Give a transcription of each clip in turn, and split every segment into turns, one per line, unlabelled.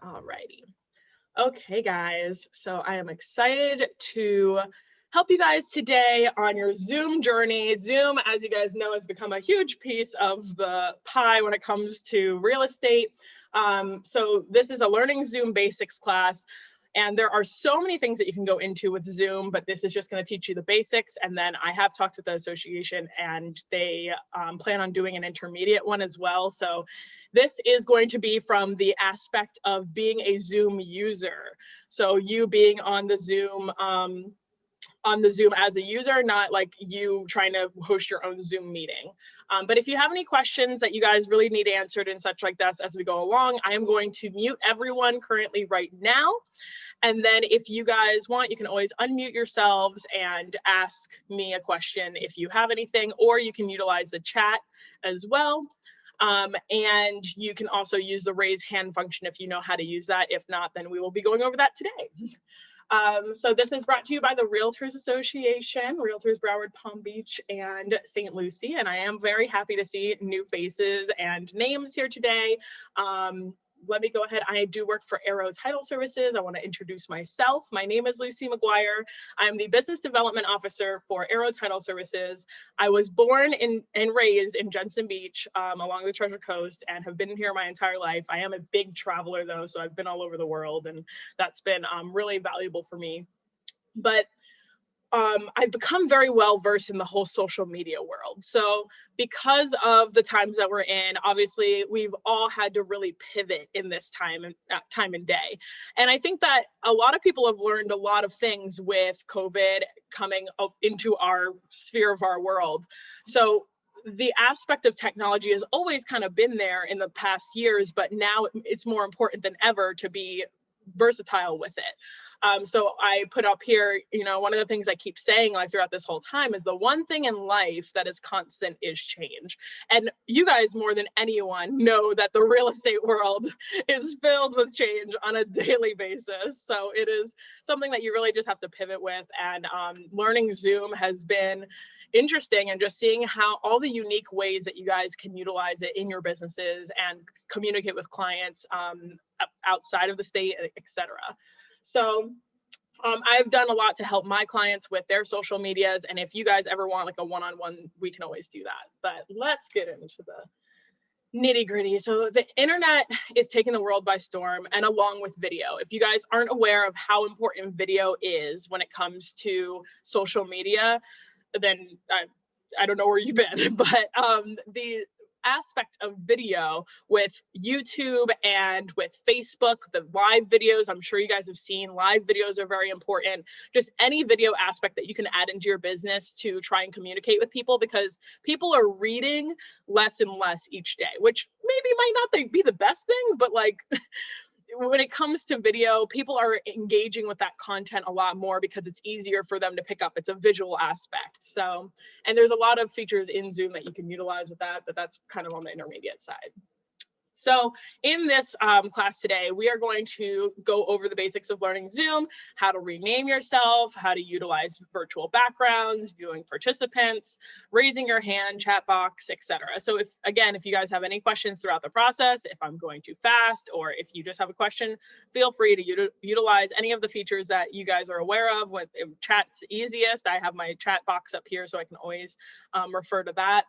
Alrighty. Okay, guys. So I am excited to help you guys today on your Zoom journey. Zoom, as you guys know, has become a huge piece of the pie when it comes to real estate. So this is a Learning Zoom Basics class. And there are so many things that you can go into with Zoom, but this is just going to teach you the basics. And then I have talked with the association and they plan on doing an intermediate one as well. So this is going to be from the aspect of being a Zoom user. So you being on the Zoom as a user, not like you trying to host your own Zoom meeting. But if you have any questions that you guys really need answered and such like this as we go along, I am going to mute everyone currently right now. And then if you guys want, you can always unmute yourselves and ask me a question if you have anything, or you can utilize the chat as well. And you can also use the raise hand function if you know how to use that. If not, then we will be going over that today. So this is brought to you by the Realtors Association, Realtors Broward, Palm Beach, and St. Lucie. And I am very happy to see new faces and names here today. Let me go ahead. I do work for Arrow Title Services. I want to introduce myself. My name is Lucie McGuire. I'm the Business Development Officer for Arrow Title Services. I was born and raised in Jensen Beach along the Treasure Coast and have been here my entire life. I am a big traveler though, so I've been all over the world and that's been really valuable for me. But I've become very well versed in the whole social media world. So because of the times that we're in, obviously we've all had to really pivot in this time and day. And I think that a lot of people have learned a lot of things with COVID coming up into our sphere of our world. So the aspect of technology has always kind of been there in the past years, but now it's more important than ever to be versatile with it. So I put up here, you know, one of the things I keep saying like throughout this whole time is the one thing in life that is constant is change. And you guys more than anyone know that the real estate world is filled with change on a daily basis. So it is something that you really just have to pivot with. And learning Zoom has been interesting, and just seeing how all the unique ways that you guys can utilize it in your businesses and communicate with clients outside of the state, etc. So I've done a lot to help my clients with their social medias. And if you guys ever want like a one-on-one, we can always do that. But let's get into the nitty gritty. So the internet is taking the world by storm, and along with video. If you guys aren't aware of how important video is when it comes to social media, then I don't know where you've been, but the aspect of video with YouTube and with Facebook, the live videos, I'm sure you guys have seen, live videos are very important. Just any video aspect that you can add into your business to try and communicate with people, because people are reading less and less each day, which maybe might not be the best thing, but like when it comes to video, people are engaging with that content a lot more because it's easier for them to pick up. It's a visual aspect. So, and there's a lot of features in Zoom that you can utilize with that, but that's kind of on the intermediate side. So in this class today, we are going to go over the basics of learning Zoom, how to rename yourself, how to utilize virtual backgrounds, viewing participants, raising your hand, chat box, etc. So if you guys have any questions throughout the process, if I'm going too fast, or if you just have a question, feel free to utilize any of the features that you guys are aware of. When chat's easiest, I have my chat box up here, so I can always refer to that.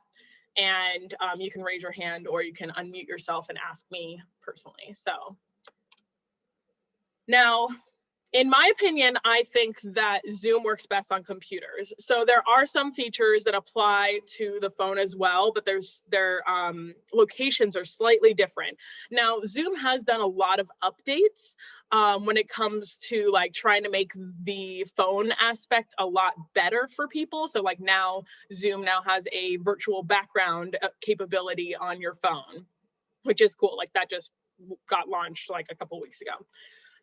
And you can raise your hand or you can unmute yourself and ask me personally. So now, in my opinion, I think that Zoom works best on computers. So there are some features that apply to the phone as well, but their locations are slightly different. Now, Zoom has done a lot of updates when it comes to like trying to make the phone aspect a lot better for people. So like now, Zoom now has a virtual background capability on your phone, which is cool. Like that just got launched like a couple weeks ago.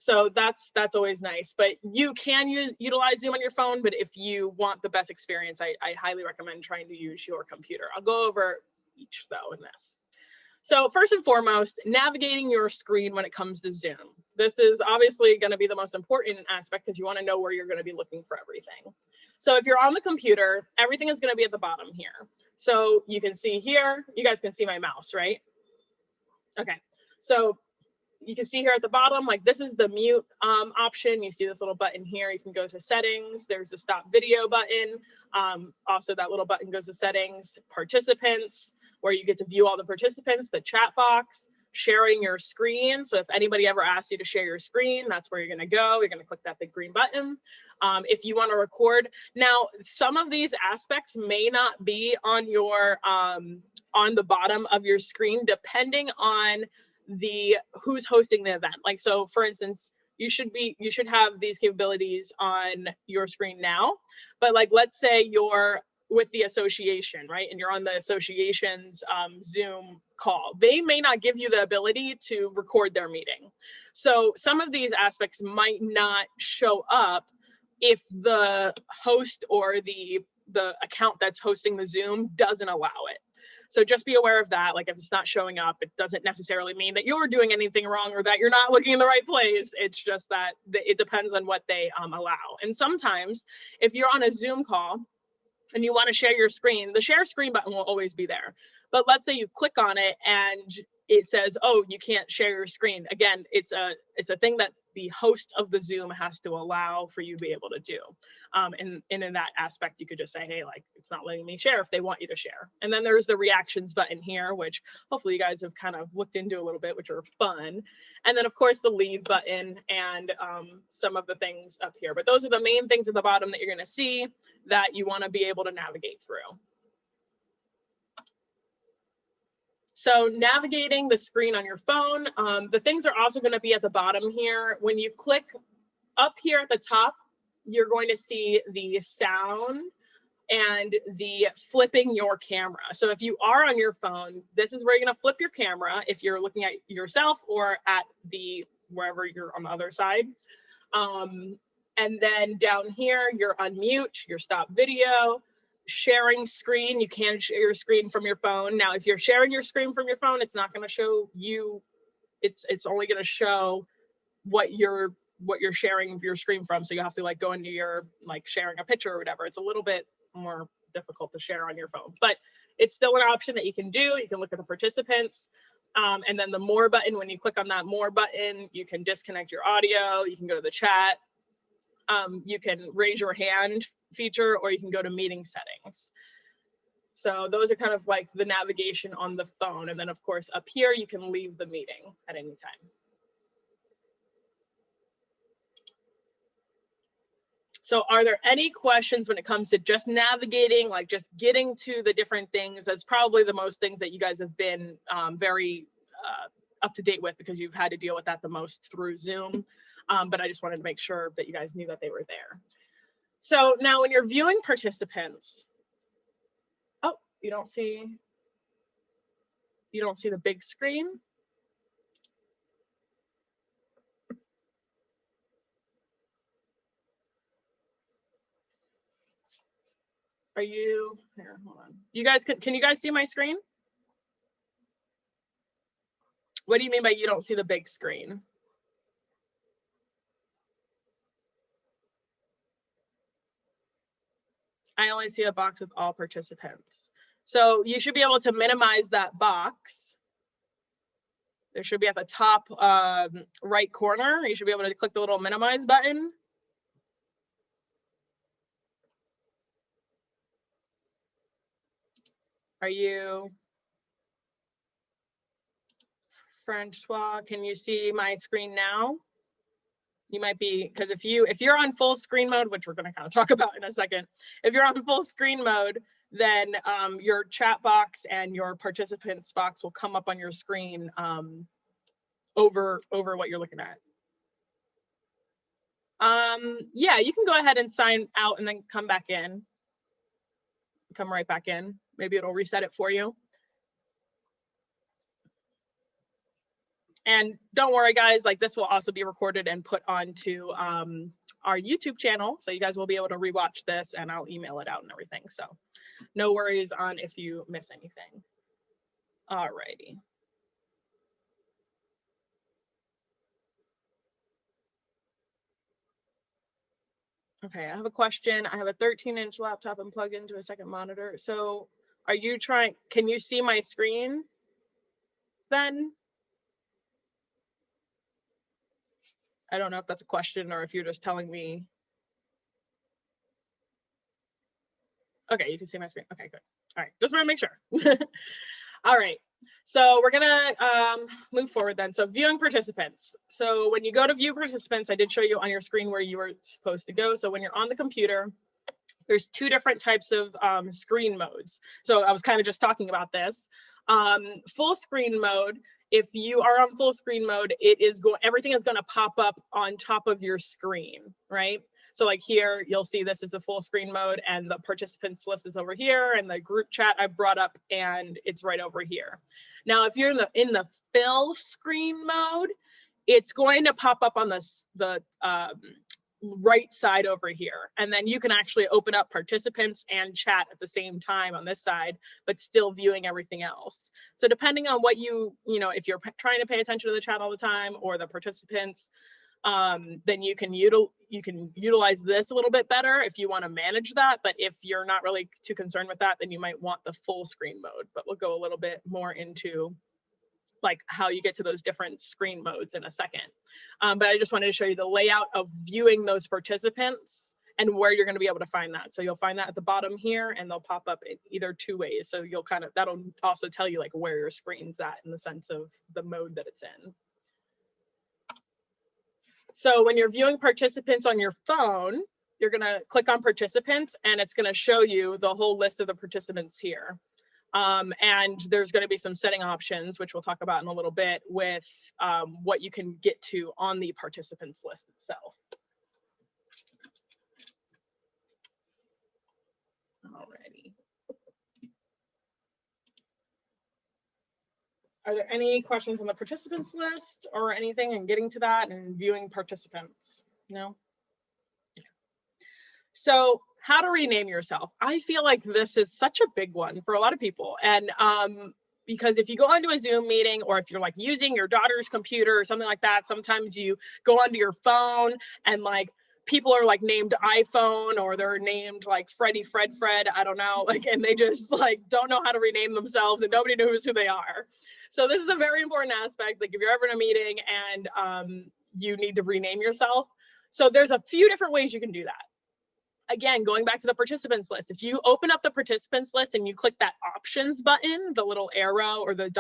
So that's always nice, but you can utilize Zoom on your phone. But if you want the best experience, I highly recommend trying to use your computer. I'll go over each though in this. So first and foremost, navigating your screen when it comes to Zoom. This is obviously going to be the most important aspect because you want to know where you're going to be looking for everything. So if you're on the computer, everything is going to be at the bottom here. So you can see here, you guys can see my mouse, right? Okay, so you can see here at the bottom, like this is the mute option. You see this little button here. You can go to settings. There's a stop video button. Also, that little button goes to settings, participants, where you get to view all the participants, the chat box, sharing your screen. So if anybody ever asks you to share your screen, that's where you're going to go. You're going to click that big green button. If you want to record. Now, some of these aspects may not be on your on the bottom of your screen, depending on who's hosting the event. Like, so for instance, you should have these capabilities on your screen now, but like, let's say you're with the association, right? And you're on the association's Zoom call. They may not give you the ability to record their meeting. So some of these aspects might not show up if the host or the account that's hosting the Zoom doesn't allow it. So just be aware of that. Like if it's not showing up, it doesn't necessarily mean that you're doing anything wrong or that you're not looking in the right place. It's just that it depends on what they allow. And sometimes if you're on a Zoom call and you want to share your screen, the share screen button will always be there. But let's say you click on it and it says, oh, you can't share your screen. Again, it's a thing that the host of the Zoom has to allow for you to be able to do. And in that aspect, you could just say, hey, like, it's not letting me share if they want you to share. And then there's the reactions button here, which hopefully you guys have kind of looked into a little bit, which are fun. And then of course the leave button and some of the things up here. But those are the main things at the bottom that you're gonna see that you wanna be able to navigate through. So navigating the screen on your phone, the things are also going to be at the bottom here. When you click up here at the top, you're going to see the sound and the flipping your camera. So if you are on your phone, this is where you're going to flip your camera if you're looking at yourself or at wherever you're on the other side. And then down here, you're unmute, your stop video. Sharing screen, you can share your screen from your phone. Now, if you're sharing your screen from your phone, it's not going to show you, it's only going to show what you're sharing your screen from. So you have to like go into your like sharing a picture or whatever. It's a little bit more difficult to share on your phone, but it's still an option that you can do. You can look at the participants. And then the more button, when you click on that more button, you can disconnect your audio, you can go to the chat. You can raise your hand feature, or you can go to meeting settings. So those are kind of like the navigation on the phone. And then of course up here, you can leave the meeting at any time. So are there any questions when it comes to just navigating, like just getting to the different things? That's probably the most things that you guys have been very up to date with, because you've had to deal with that the most through Zoom. But I just wanted to make sure that you guys knew that they were there. So now when you're viewing participants, oh, you don't see the big screen? Are you, here, hold on. You guys, can you guys see my screen? What do you mean by you don't see the big screen? I only see a box with all participants. So you should be able to minimize that box. There should be at the top right corner. You should be able to click the little minimize button. Are you, Francois, can you see my screen now? You might be, because if you're on full screen mode, which we're going to kind of talk about in a second, if you're on full screen mode, then your chat box and your participants box will come up on your screen over what you're looking at. Yeah, you can go ahead and sign out and then come back in. Come right back in. Maybe it'll reset it for you. And don't worry, guys, like this will also be recorded and put onto our YouTube channel. So you guys will be able to rewatch this, and I'll email it out and everything. So no worries on if you miss anything. All righty. Okay, I have a question. I have a 13-inch laptop and plugged into a second monitor. So are you trying, can you see my screen then? I don't know if that's a question or if you're just telling me. Okay, you can see my screen. Okay, good. All right, just want to make sure. All right, so we're gonna move forward then. So viewing participants. So when you go to view participants, I did show you on your screen where you were supposed to go. So when you're on the computer, there's two different types of screen modes. So I was kind of just talking about this. Full screen mode, if you are on full screen mode, everything is gonna pop up on top of your screen, right? So like here, you'll see this is a full screen mode and the participants list is over here and the group chat I brought up and it's right over here. Now, if you're in the fill screen mode, it's going to pop up on the right side over here. And then you can actually open up participants and chat at the same time on this side, but still viewing everything else. So depending on what if you're trying to pay attention to the chat all the time or the participants, then you can utilize this a little bit better if you want to manage that. But if you're not really too concerned with that, then you might want the full screen mode. But we'll go a little bit more into like how you get to those different screen modes in a second. But I just wanted to show you the layout of viewing those participants and where you're going to be able to find that. So you'll find that at the bottom here and they'll pop up in either two ways. So you'll that'll also tell you like where your screen's at in the sense of the mode that it's in. So when you're viewing participants on your phone, you're going to click on participants and it's going to show you the whole list of the participants here. And there's going to be some setting options, which we'll talk about in a little bit, with what you can get to on the participants list itself. Alrighty. Are there any questions on the participants list or anything and getting to that and viewing participants? No? Okay. So how to rename yourself. I feel like this is such a big one for a lot of people. And because if you go onto a Zoom meeting or if you're like using your daughter's computer or something like that, sometimes you go onto your phone and like people are like named iPhone or they're named like Fred, I don't know, like, and they just like don't know how to rename themselves and nobody knows who they are. So this is a very important aspect. Like if you're ever in a meeting and you need to rename yourself. So there's a few different ways you can do that. Again, going back to the participants list, if you open up the participants list and you click that options button, the little arrow or the ...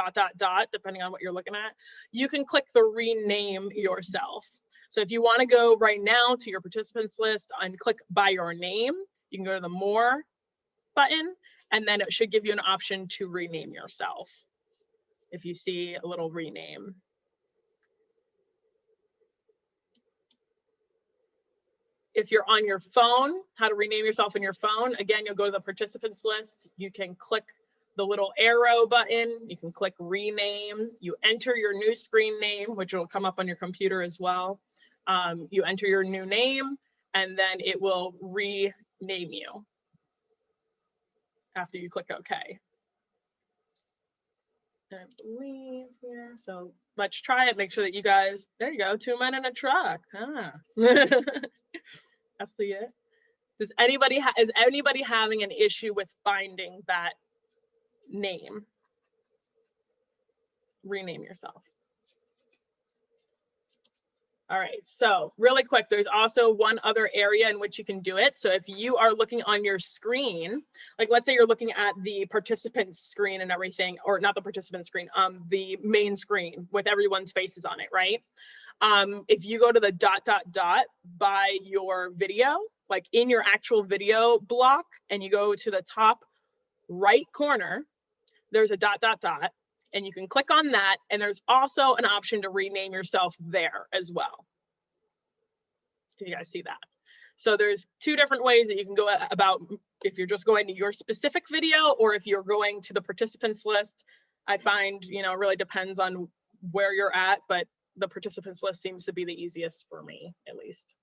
depending on what you're looking at, you can click the rename yourself. So if you want to go right now to your participants list and click by your name, you can go to the more button and then it should give you an option to rename yourself. If you see a little rename. If you're on your phone, how to rename yourself in your phone, again, you'll go to the participants list. You can click the little arrow button. You can click rename. You enter your new screen name, which will come up on your computer as well. You enter your new name, and then it will rename you after you click OK. I believe here. So let's try it. Make sure that you guys, there you go, 2 men in a truck. Ah. I see it. Is anybody having an issue with finding that name? Rename yourself. All right, so really quick, there's also one other area in which you can do it. So if you are looking on your screen, like let's say you're looking at the participant screen and everything, or not the participant screen, the main screen with everyone's faces on it, right? If you go to the ... by your video, like in your actual video block, and you go to the top right corner, there's a ... and you can click on that. And there's also an option to rename yourself there as well. Can you guys see that? So there's two different ways that you can go about if you're just going to your specific video or if you're going to the participants list. I find, it really depends on where you're at, but the participants list seems to be the easiest for me, at least.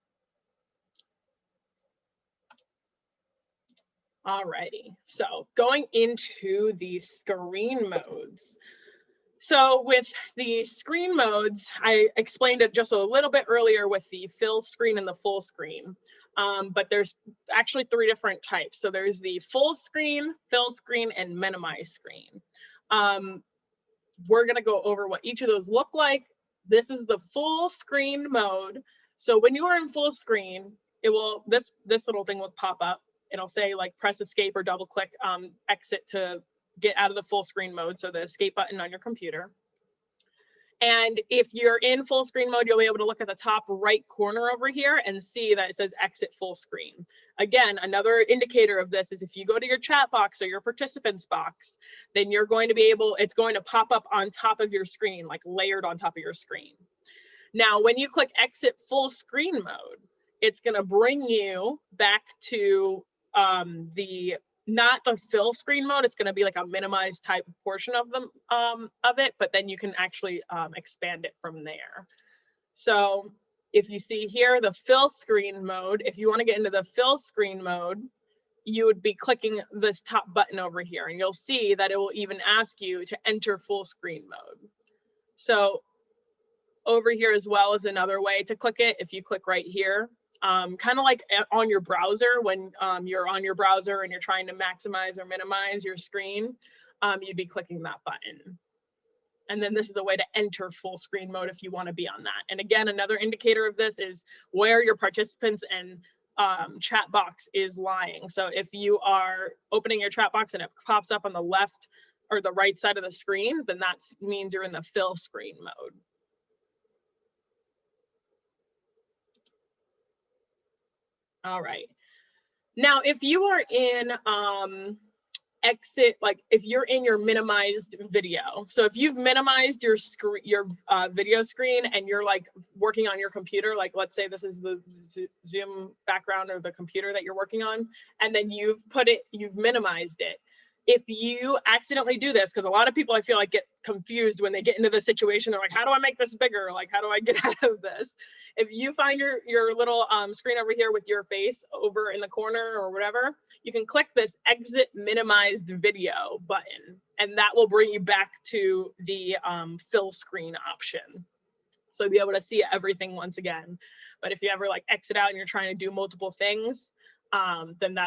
Alrighty, so going into the screen modes. So with the screen modes, I explained it just a little bit earlier with the fill screen and the full screen, but there's actually 3 different types. So there's the full screen, fill screen, and minimize screen. We're gonna go over what each of those look like. This is the full screen mode. So when you are in full screen, it will, this little thing will pop up. It'll say like press escape or double click exit to get out of the full screen mode. So the escape button on your computer. And if you're in full screen mode, you'll be able to look at the top right corner over here and see that it says exit full screen. Again, another indicator of this is if you go to your chat box or your participants box, then you're going to be able, it's going to pop up on top of your screen, like layered on top of your screen. Now, when you click exit full screen mode, it's going to bring you back to not the fill screen mode. It's going to be like a minimized type portion of them of it, but then you can actually expand it from there. So if you see here, the fill screen mode, if you want to get into the fill screen mode, you would be clicking this top button over here, and you'll see that it will even ask you to enter full screen mode. So over here as well is another way to click it. If you click right here, kind of like on your browser, when you're on your browser and you're trying to maximize or minimize your screen, you'd be clicking that button. And then this is a way to enter full screen mode if you want to be on that. And again, another indicator of this is where your participants and chat box is lying. So if you are opening your chat box and it pops up on the left or the right side of the screen, then that means you're in the fill screen mode. All right. Now, if you are in exit, like if you're in your minimized video, so if you've minimized your screen, your video screen, and you're like working on your computer, like let's say this is the Zoom background or the computer that you're working on, and then you've minimized it. If you accidentally do this, because a lot of people I feel like get confused when they get into the situation, they're like, how do I make this bigger? Like, how do I get out of this? If you find your little screen over here with your face over in the corner or whatever, you can click this exit minimized video button, and that will bring you back to the fill screen option. So you'll be able to see everything once again. But if you ever like exit out and you're trying to do multiple things, then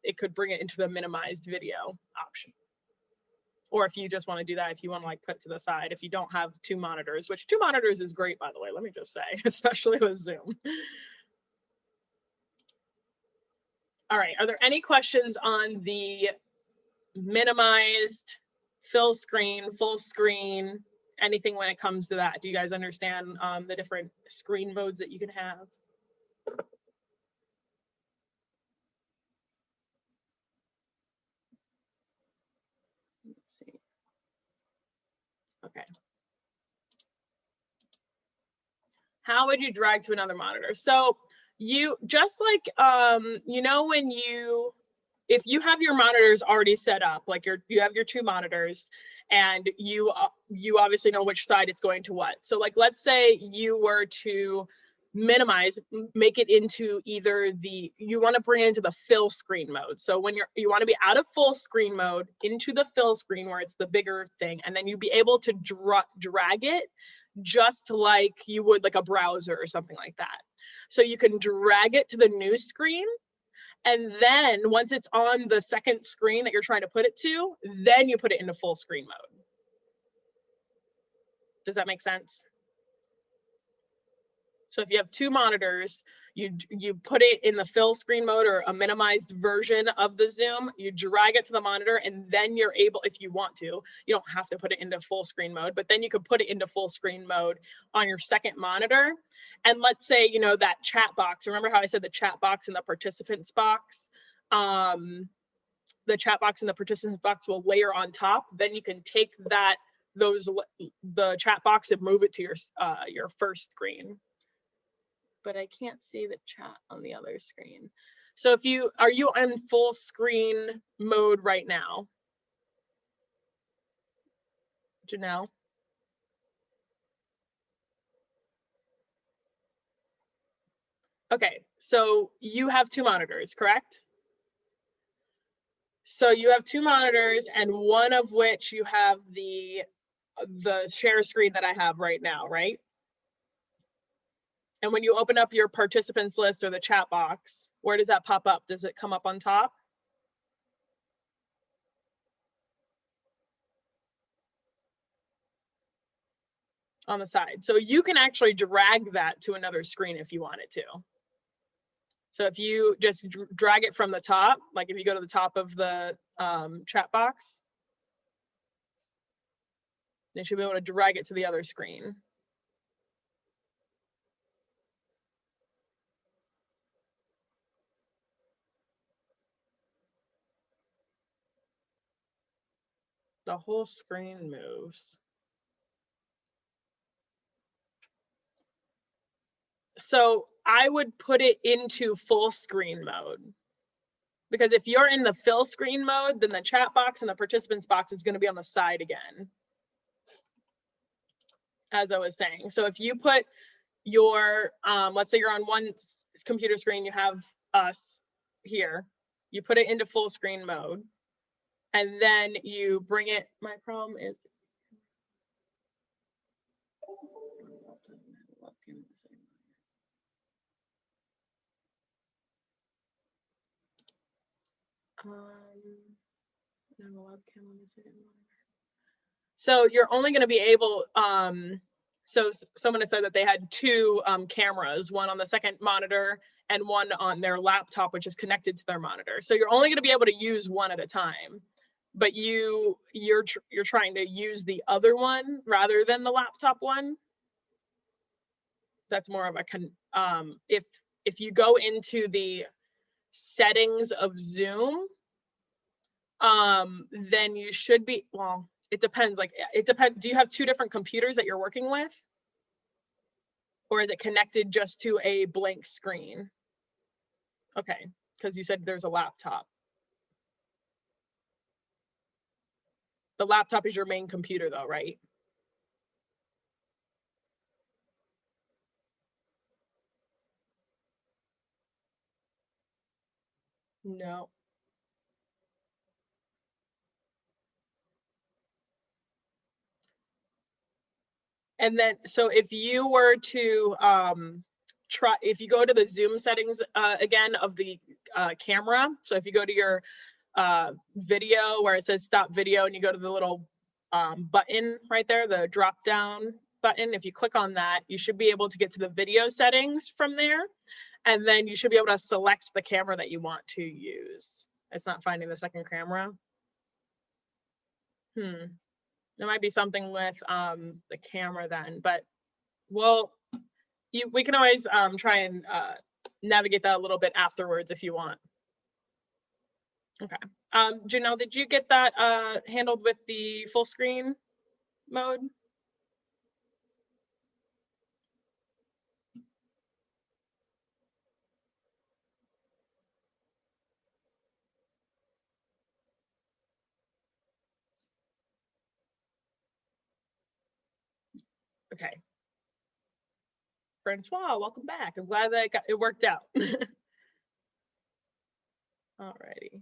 it could bring it into the minimized video option. Or if you just want to do that, if you want to like put it to the side, if you don't have two monitors, which two monitors is great, by the way, let me just say, especially with Zoom. All right, are there any questions on the minimized, fill screen, full screen, anything when it comes to that? Do you guys understand the different screen modes that you can have? Let's see. Okay. How would you drag to another monitor? So you just like, you know, when if you have your monitors already set up, like you have your two monitors, and you obviously know which side it's going to what. So like, let's say you were to minimize, make it into either you want to bring it into the fill screen mode. So when you want to be out of full screen mode into the fill screen where it's the bigger thing, and then you'd be able to drag it just like you would like a browser or something like that. So you can drag it to the new screen, and then once it's on the second screen that you're trying to put it to, then you put it into full screen mode. Does that make sense? So if you have two monitors, you put it in the fill screen mode or a minimized version of the Zoom, you drag it to the monitor, and then you're able, if you want to, you don't have to put it into full screen mode, but then you could put it into full screen mode on your second monitor. And let's say, you know, that chat box, remember how I said the chat box and the participants box? The chat box and the participants box will layer on top. Then you can take the chat box and move it to your first screen. But I can't see the chat on the other screen. So are you in full screen mode right now? Janelle? Okay, so you have two monitors, correct? So you have two monitors, and one of which you have the share screen that I have right now, right? And when you open up your participants list or the chat box, where does that pop up? Does it come up on top? on the side. So you can actually drag that to another screen if you wanted to. So if you just drag it from the top, like if you go to the top of the chat box, you should be able to drag it to the other screen. The whole screen moves. So I would put it into full screen mode, because if you're in the fill screen mode, then the chat box and the participants box is going to be on the side again, as I was saying. So if you put your, let's say you're on one computer screen, you have us here, you put it into full screen mode, and then you bring it, my problem is, so you're only going to be able, so someone has said that they had two cameras, one on the second monitor and one on their laptop, which is connected to their monitor. So you're only going to be able to use one at a time, but you're trying to use the other one rather than the laptop one. That's more of a if you go into the settings of Zoom, then you should be, well, it depends. Like it depends. Do you have two different computers that you're working with? Or is it connected just to a blank screen? Okay, because you said there's a laptop. The laptop is your main computer though, right? No. And then, so if you were to if you go to the Zoom settings again of the camera, so if you go to your video where it says stop video and you go to the little button right there, the drop down button, if you click on that, you should be able to get to the video settings from there. And then you should be able to select the camera that you want to use. It's not finding the second camera. There might be something with the camera then, but well, we can always try and navigate that a little bit afterwards if you want. Okay. Janelle, did you get that handled with the full screen mode? Okay. Francois, welcome back. I'm glad that it worked out. Alrighty.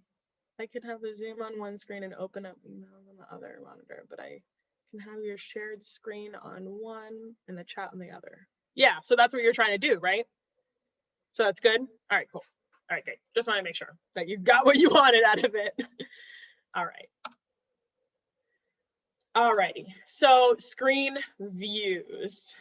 I could have the Zoom on one screen and open up email on the other monitor, but I can have your shared screen on one and the chat on the other. Yeah, so that's what you're trying to do, right? So that's good. All right, cool. All right, great. Just want to make sure that you got what you wanted out of it. All right. Alrighty, so screen views.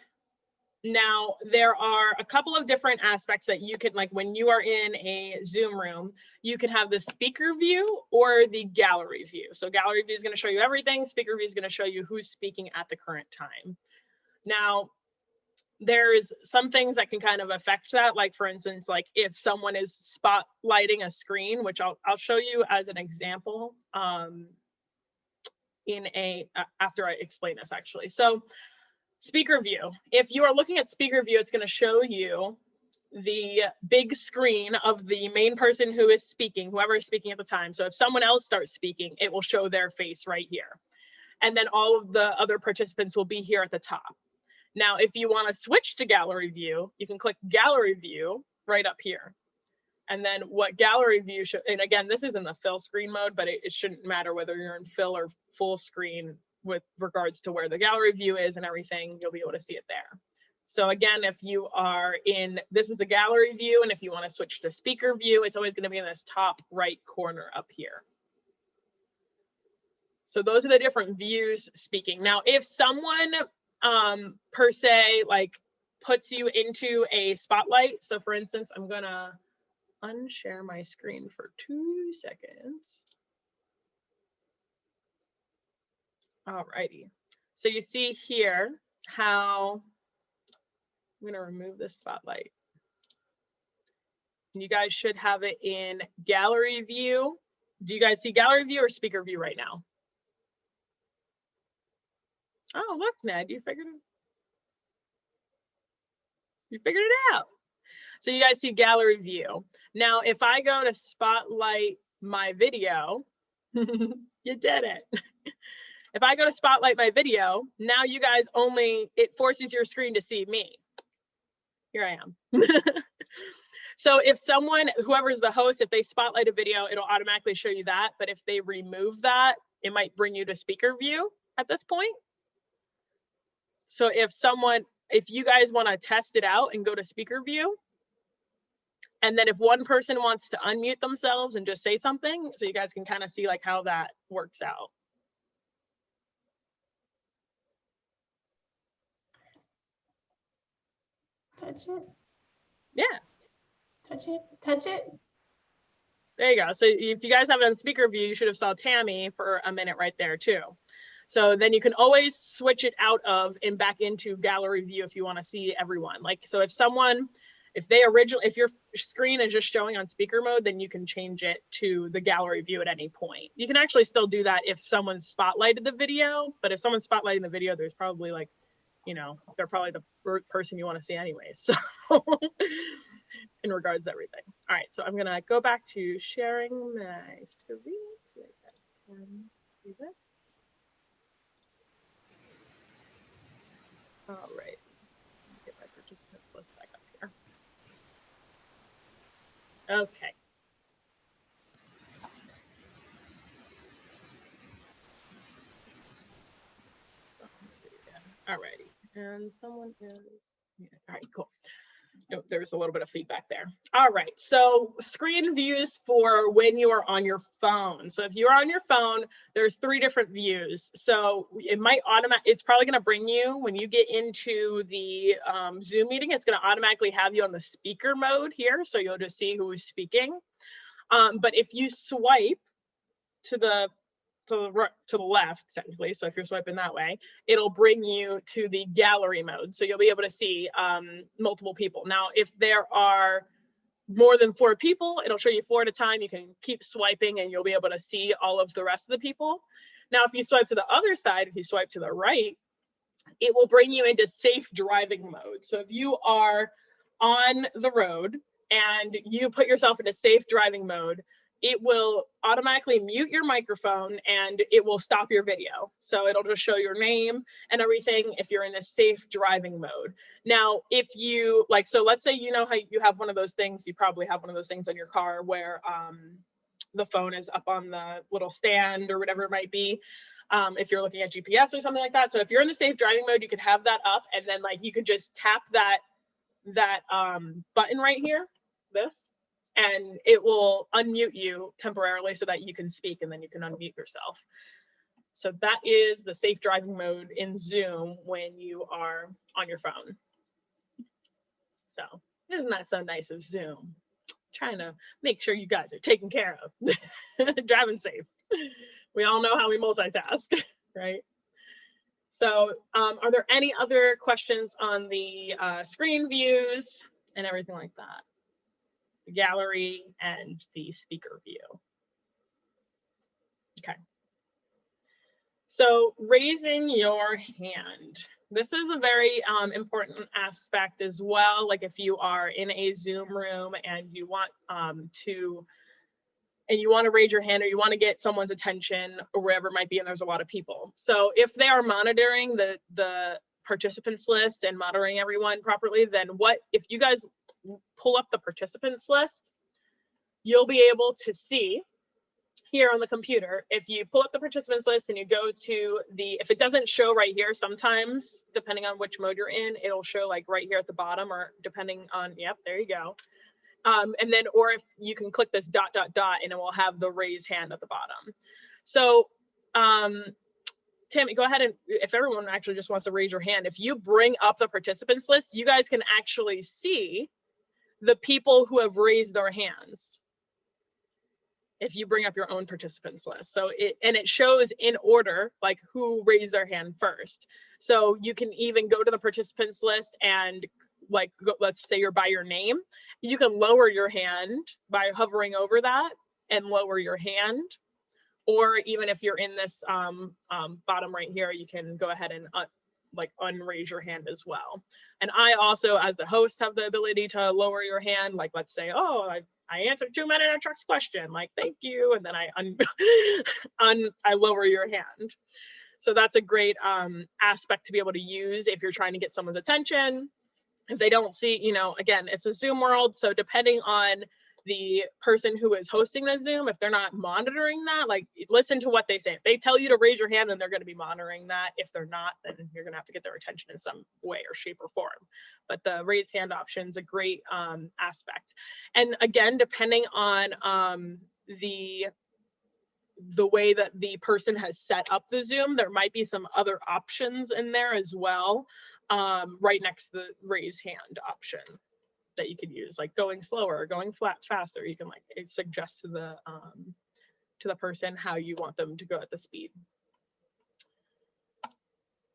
Now, there are a couple of different aspects that you can, like when you are in a Zoom room, you can have the speaker view or the gallery view. So gallery view is going to show you everything. Speaker view is going to show you who's speaking at the current time. Now, there's some things that can kind of affect that. Like for instance, like if someone is spotlighting a screen, which I'll show you as an example after I explain this actually. So speaker view, if you are looking at speaker view, it's going to show you the big screen of the main person who is speaking, whoever is speaking at the time. So if someone else starts speaking, it will show their face right here. And then all of the other participants will be here at the top. Now, if you want to switch to gallery view, you can click gallery view right up here. And then what gallery view should, and again, this is in the fill screen mode, but it shouldn't matter whether you're in fill or full screen with regards to where the gallery view is and everything, you'll be able to see it there. So again, if you are in, this is the gallery view, and if you want to switch to speaker view, it's always going to be in this top right corner up here. So those are the different views speaking. Now, if someone per se, like puts you into a spotlight. So for instance, I'm gonna unshare my screen for 2 seconds. Alrighty. So you see here how I'm gonna remove this spotlight. You guys should have it in gallery view. Do you guys see gallery view or speaker view right now? Oh, look, Ned, you figured it out. So you guys see gallery view. Now, if I go to spotlight my video, you did it. If I go to spotlight my video, now you guys it forces your screen to see me. Here I am. So if whoever's the host, if they spotlight a video, it'll automatically show you that. But if they remove that, it might bring you to speaker view at this point. So if you guys want to test it out and go to speaker view, and then if one person wants to unmute themselves and just say something, so you guys can kind of see like how that works out.
Touch it.
Yeah.
Touch it. Touch it.
There you go. So if you guys have it on speaker view, you should have saw Tammy for a minute right there too. So then you can always switch it out of and back into gallery view if you want to see everyone. Like, so if your screen is just showing on speaker mode, then you can change it to the gallery view at any point. You can actually still do that if someone's spotlighted the video, but if someone's spotlighting the video, there's probably like, they're probably the person you want to see anyways. So in regards to everything. All right, so I'm gonna go back to sharing my screen so you guys can see this. All right, get my participants list back up here. Okay. All righty, and someone is, yeah. All right, cool. No, there's a little bit of feedback there. All right, so screen views for when you are on your phone. So if you're on your phone, there's 3 different views. So it's probably gonna bring you, when you get into the Zoom meeting, it's gonna automatically have you on the speaker mode here. So you'll just see who's speaking. But if you swipe to the left, technically, so if you're swiping that way, it'll bring you to the gallery mode. So you'll be able to see multiple people. Now, if there are more than 4 people, it'll show you 4 at a time. You can keep swiping and you'll be able to see all of the rest of the people. Now, if you swipe to the other side, if you swipe to the right, it will bring you into safe driving mode. So if you are on the road and you put yourself into safe driving mode, it will automatically mute your microphone and it will stop your video. So it'll just show your name and everything if you're in this safe driving mode. Now, if you so let's say, how you have one of those things, you probably have one of those things on your car where the phone is up on the little stand or whatever it might be. If you're looking at GPS or something like that. So if you're in the safe driving mode, you could have that up and then you could just tap that button right here, this, and it will unmute you temporarily so that you can speak and then you can unmute yourself. So that is the safe driving mode in Zoom when you are on your phone. So isn't that so nice of Zoom? Trying to make sure you guys are taken care of, driving safe. We all know how we multitask, right? So are there any other questions on the screen views and everything like that? The gallery and the speaker view. Okay. So raising your hand. This is a very important aspect as well. Like if you are in a Zoom room and you want to raise your hand or you want to get someone's attention or wherever it might be and there's a lot of people. So if they are monitoring the participants list and monitoring everyone properly, then if you guys pull up the participants list, you'll be able to see here on the computer. If you pull up the participants list and you go to if it doesn't show right here, sometimes depending on which mode you're in, it'll show like right here at the bottom or depending on, yep, there you go. And then, or if you can click this ... and it will have the raise hand at the bottom. So Tammy, go ahead and if everyone actually just wants to raise your hand, if you bring up the participants list, you guys can actually see the people who have raised their hands. If you bring up your own participants list. So it shows in order, like who raised their hand first. So you can even go to the participants list and like, let's say you're by your name, you can lower your hand by hovering over that and lower your hand. Or even if you're in this bottom right here, you can go ahead and like unraise your hand as well. And I also, as the host, have the ability to lower your hand. Like, let's say, oh, I answered 2 men in a truck's question, like, thank you. And then I lower your hand. So that's a great aspect to be able to use if you're trying to get someone's attention. If they don't see, you know, again, it's a Zoom world. So depending on the person who is hosting the Zoom, if they're not monitoring that, like listen to what they say. If they tell you to raise your hand, then they're going to be monitoring that. If they're not, then you're going to have to get their attention in some way or shape or form. But the raise hand option is a great aspect. And again, depending on the way that the person has set up the Zoom, there might be some other options in there as well, right next to the raise hand option that you could use, like going slower or going faster. You can like suggest to the person how you want them to go at the speed.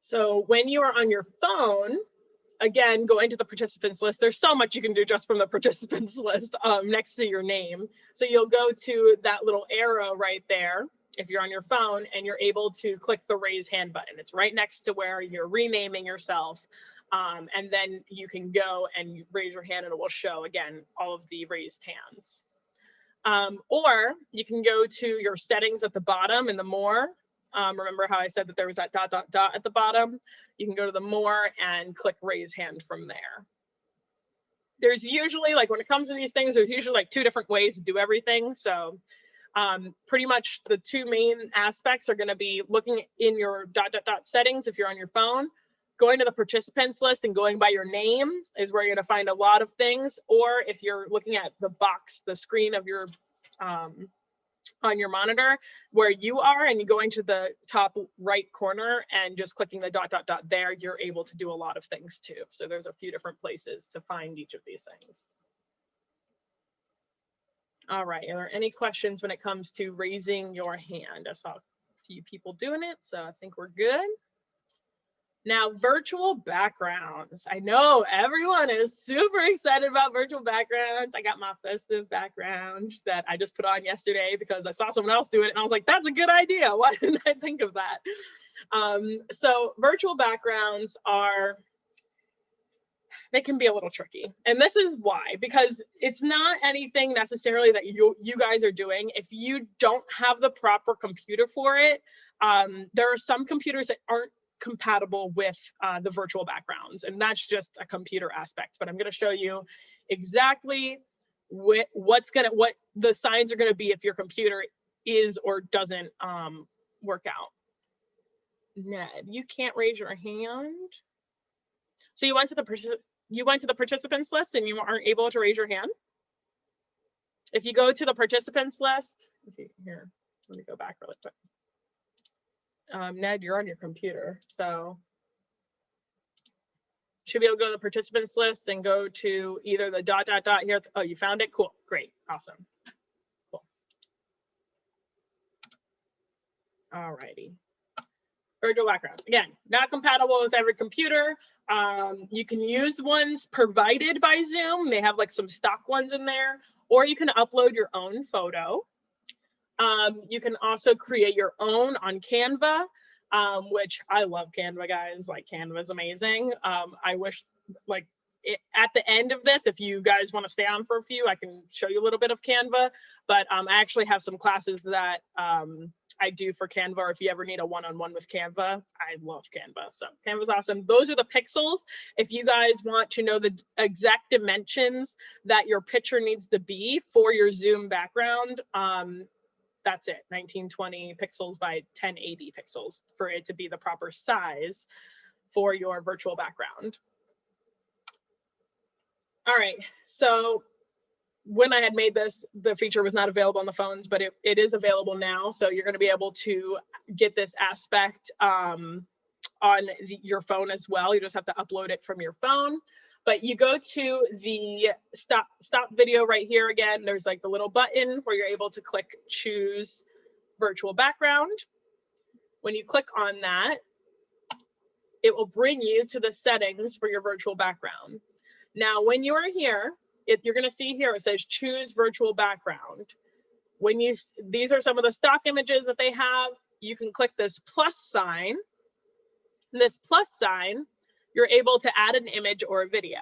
So when you are on your phone, again, going to the participants list, there's so much you can do just from the participants list next to your name. So you'll go to that little arrow right there if you're on your phone, and you're able to click the raise hand button. It's right next to where you're renaming yourself. And then you can go and raise your hand and it will show, again, all of the raised hands. Or you can go to your settings at the bottom in the more. Remember how I said that there was that ... at the bottom? You can go to the more and click raise hand from there. There's usually, like when it comes to these things, there's usually like 2 different ways to do everything. So pretty much the 2 main aspects are going to be looking in your ... settings if you're on your phone. Going to the participants list and going by your name is where you're going to find a lot of things. Or if you're looking at the box, the screen of your on your monitor where you are, and you're going to the top right corner and just clicking the ... there, you're able to do a lot of things too. So there's a few different places to find each of these things. All right, are there any questions when it comes to raising your hand? I saw a few people doing it, so I think we're good. Now, virtual backgrounds. I know everyone is super excited about virtual backgrounds. I got my festive background that I just put on yesterday because I saw someone else do it and I was like, that's a good idea. Why didn't I think of that? So virtual backgrounds they can be a little tricky. And this is why, because it's not anything necessarily that you guys are doing. If you don't have the proper computer for it, there are some computers that aren't compatible with the virtual backgrounds, and that's just a computer aspect. But I'm going to show you exactly what the signs are going to be if your computer is or doesn't work out. Ned, you can't raise your hand. So you went to the participants list and you aren't able to raise your hand. If you go to the participants list, here, let me go back really quick. Ned, you're on your computer, so you should be able to go to the participants list and go to either the ... here. Oh, you found it? Cool, great, awesome. Cool. All righty. Virtual backgrounds, again, not compatible with every computer. You can use ones provided by Zoom. They have like some stock ones in there, or you can upload your own photo. You can also create your own on Canva, which I love Canva, guys. Like, Canva is amazing. I wish, like, at the end of this, if you guys want to stay on for a few, I can show you a little bit of Canva. But I actually have some classes that I do for Canva, or if you ever need a one-on-one with Canva, I love Canva. So Canva's awesome. Those are the pixels. If you guys want to know the exact dimensions that your picture needs to be for your Zoom background, that's it, 1920 pixels by 1080 pixels for it to be the proper size for your virtual background. All right, so when I had made this, the feature was not available on the phones, but it is available now. So you're going to be able to get this aspect on your phone as well. You just have to upload it from your phone. But you go to the stop video right here again. There's like the little button where you're able to click choose virtual background. When you click on that, it will bring you to the settings for your virtual background. Now, when you are here, you're going to see here, it says choose virtual background. These are some of the stock images that they have. You can click this plus sign. And this plus sign, you're able to add an image or a video.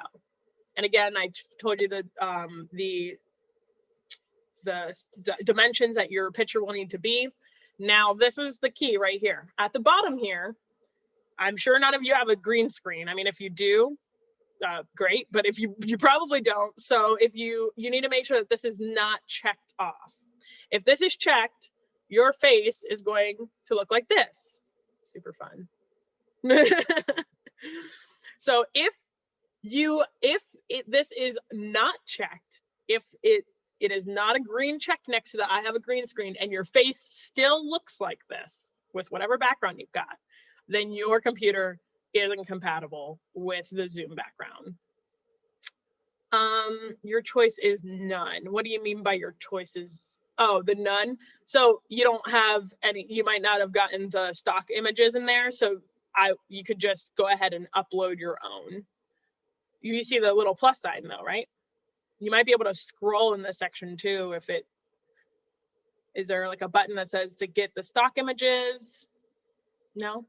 And again, I told you the dimensions that your picture will need to be. Now, this is the key right here. At the bottom here, I'm sure none of you have a green screen. I mean, if you do, great, but if you probably don't. So if you need to make sure that this is not checked off. If this is checked, your face is going to look like this. Super fun. So if this is not checked, if it is not a green check next to the I have a green screen and your face still looks like this with whatever background you've got, then your computer isn't compatible with the Zoom background. Your choice is none. What do you mean by your choices? Oh, the none. So you don't have any, you might not have gotten the stock images in there. So you could just go ahead and upload your own. You see the little plus sign though, right? You might be able to scroll in this section too. Is there like a button that says to get the stock images? No?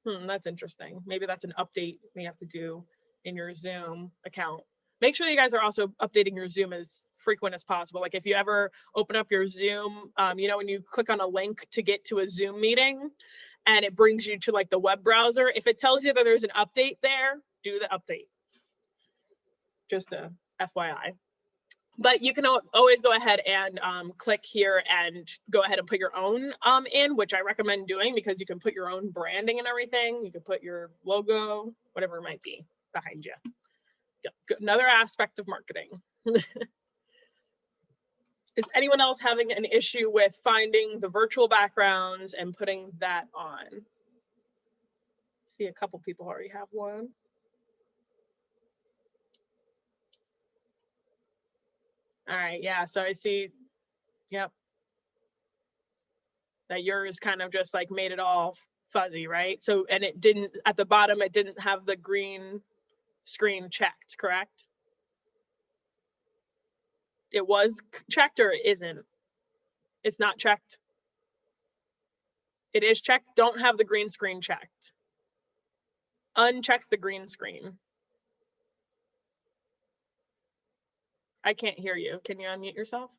That's interesting. Maybe that's an update you have to do in your Zoom account. Make sure you guys are also updating your Zoom as frequent as possible. Like if you ever open up your Zoom, when you click on a link to get to a Zoom meeting and it brings you to like the web browser, if it tells you that there's an update there, do the update. Just a FYI. But you can always go ahead and click here and go ahead and put your own in, which I recommend doing because you can put your own branding and everything. You can put your logo, whatever it might be, behind you. Another aspect of marketing. Is anyone else having an issue with finding the virtual backgrounds and putting that on? See, a couple people already have one. All right, yeah, so I see, yep, that yours kind of just like made it all fuzzy, right? So, and it didn't, at the bottom, it didn't have the green screen checked, correct? It was checked or it isn't? It's not checked? It is checked, don't have the green screen checked. Uncheck the green screen. I can't hear you. Can you unmute yourself?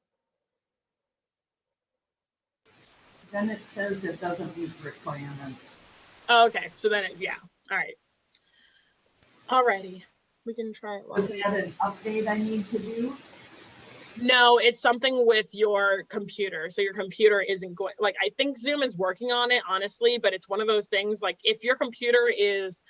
Then it says it doesn't meet requirements.
Oh, okay, so then yeah, all right. Alrighty, we can try it.
Is that an update I need to do?
No, it's something with your computer. So your computer isn't going, like, I think Zoom is working on it, honestly, but it's one of those things, like if your computer is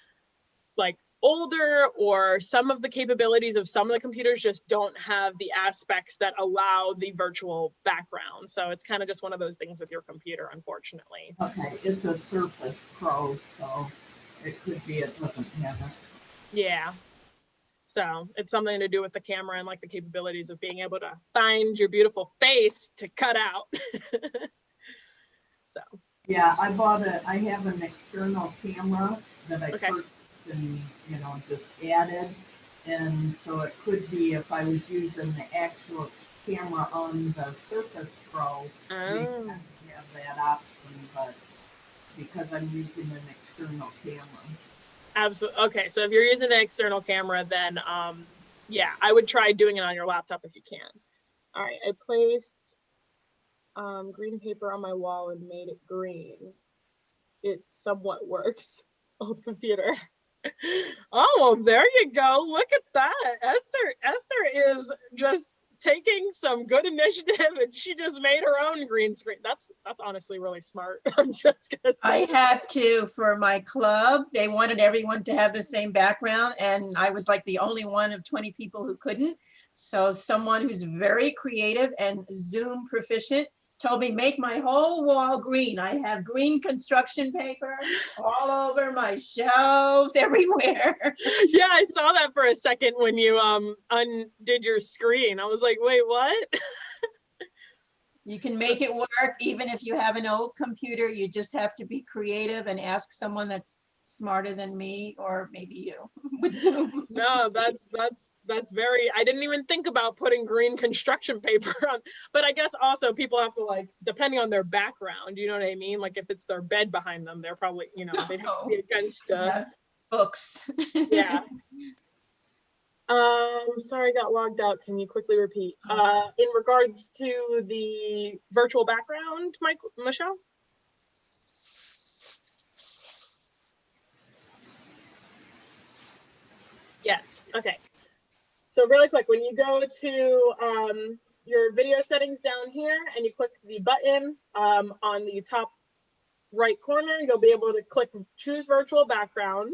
like older or some of the capabilities of some of the computers just don't have the aspects that allow the virtual background. So it's kind of just one of those things with your computer, unfortunately.
Okay, it's a Surface Pro, so it could be it doesn't have it.
Yeah. So it's something to do with the camera and like the capabilities of being able to find your beautiful face to cut out. So.
Yeah, I have an external camera that I purchased and, just added. And so it could be if I was using the actual camera on the Surface Pro, we kind of have that option, but because I'm using an external camera.
Absolutely. Okay, so if you're using an external camera, then yeah, I would try doing it on your laptop if you can. All right, I placed green paper on my wall and made it green. It somewhat works. Old computer. Oh, well, there you go. Look at that. Esther is just taking some good initiative, and she just made her own green screen. That's honestly really smart. I'm just gonna say.
I had to for my club. They wanted everyone to have the same background, and I was like the only one of 20 people who couldn't. So someone who's very creative and Zoom proficient told me, make my whole wall green. I have green construction paper all over my shelves, everywhere.
Yeah, I saw that for a second when you undid your screen. I was like, wait, what?
You can make it work even if you have an old computer. You just have to be creative and ask someone that's smarter than me, or maybe you with Zoom.
No, that's very, I didn't even think about putting green construction paper on, but I guess also people have to, like, depending on their background, you know what I mean? Like if it's their bed behind them, they're probably, you know, they'd have to be against
Yeah, books.
yeah. Sorry, I got logged out. Can you quickly repeat? In regards to the virtual background, Michelle? Yes, okay. So really quick, when you go to your video settings down here and you click the button on the top right corner, you'll be able to click choose virtual background.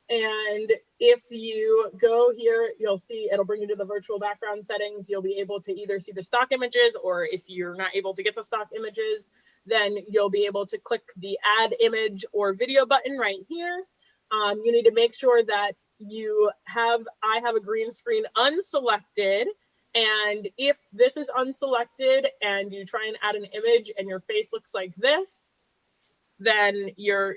And if you go here, you'll see it'll bring you to the virtual background settings. You'll be able to either see the stock images, or if you're not able to get the stock images, then you'll be able to click the add image or video button right here. You need to make sure that I have a green screen unselected. And if this is unselected and you try and add an image and your face looks like this, then your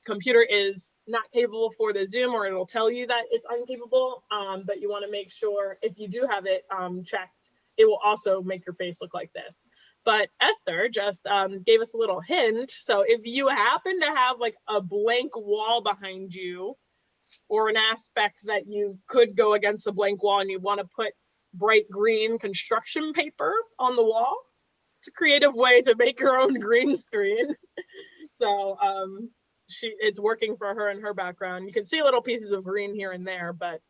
computer is not capable for the Zoom, or it'll tell you that it's incapable. But you want to make sure if you do have it checked, it will also make your face look like this. But Esther just gave us a little hint. So if you happen to have like a blank wall behind you, or an aspect that you could go against the blank wall and you want to put bright green construction paper on the wall, it's a creative way to make your own green screen. So it's working for her in her background. You can see little pieces of green here and there, but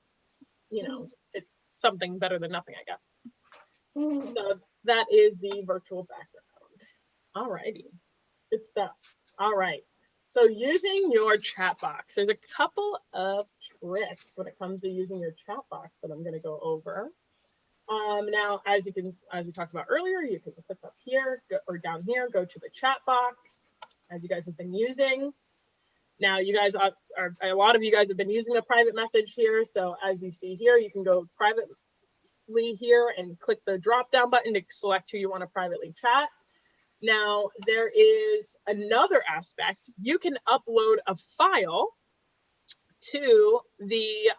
you know, it's something better than nothing, I guess. So that is the virtual background. All righty, good stuff. All right. So using your chat box, there's a couple of tricks when it comes to using your chat box that I'm going to go over. Now, as we talked about earlier, you can click up here or down here, go to the chat box, as you guys have been using. Now, you guys a lot of you guys have been using the private message here. So as you see here, you can go privately here and click the drop down button to select who you want to privately chat. Now, there is another aspect. You can upload a file to the